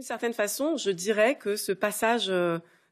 D'une certaine façon, je dirais que ce passage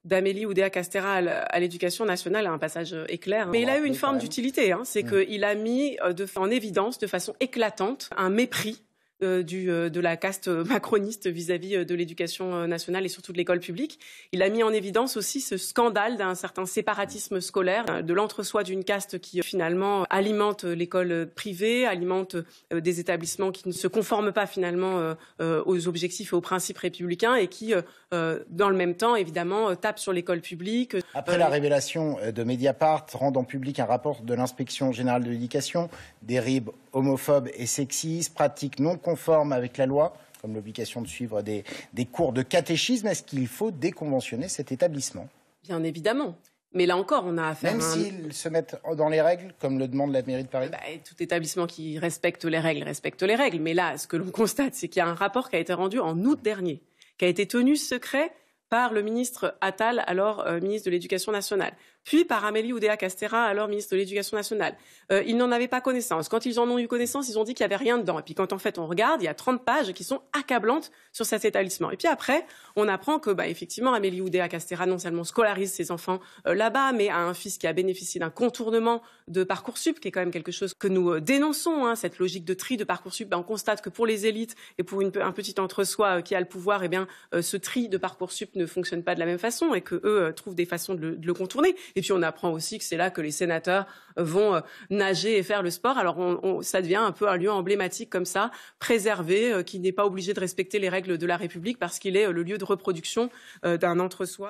d'Amélie Oudéa-Castéra à l'Éducation nationale est un passage éclair. Mais il a eu une forme d'utilité. C'est qu'il a mis en évidence de façon éclatante un mépris de la caste macroniste vis-à-vis de l'éducation nationale et surtout de l'école publique. Il a mis en évidence aussi ce scandale d'un certain séparatisme scolaire, de l'entre-soi d'une caste qui finalement alimente l'école privée, alimente des établissements qui ne se conforment pas finalement aux objectifs et aux principes républicains et qui, dans le même temps, évidemment, tape sur l'école publique. Après la révélation de Mediapart rendant public un rapport de l'inspection générale de l'éducation, dérives homophobes et sexistes, pratiques non conformes avec la loi, comme l'obligation de suivre des cours de catéchisme, est-ce qu'il faut déconventionner cet établissement? Bien évidemment. Mais là encore, on a affaire Même s'ils se mettent dans les règles, comme le demande la mairie de Paris? Tout établissement qui respecte les règles respecte les règles. Mais là, ce que l'on constate, c'est qu'il y a un rapport qui a été rendu en août dernier, qui a été tenu secret par le ministre Attal, alors ministre de l'Éducation nationale, puis par Amélie Oudéa-Castéra, alors ministre de l'Éducation nationale. Ils n'en avaient pas connaissance. Quand ils en ont eu connaissance, ils ont dit qu'il n'y avait rien dedans. Et puis quand en fait on regarde, il y a 30 pages qui sont accablantes sur cet établissement. Et puis après, on apprend que effectivement, Amélie Oudéa-Castéra non seulement scolarise ses enfants là-bas, mais a un fils qui a bénéficié d'un contournement de Parcoursup, qui est quand même quelque chose que nous dénonçons, cette logique de tri de Parcoursup. On constate que pour les élites et pour un petit entre-soi qui a le pouvoir, ce tri de Parcoursup ne fonctionne pas de la même façon et que eux trouvent des façons de le contourner. Et puis on apprend aussi que c'est là que les sénateurs vont nager et faire le sport. Alors ça devient un peu un lieu emblématique comme ça, préservé, qui n'est pas obligé de respecter les règles de la République parce qu'il est le lieu de reproduction d'un entre-soi.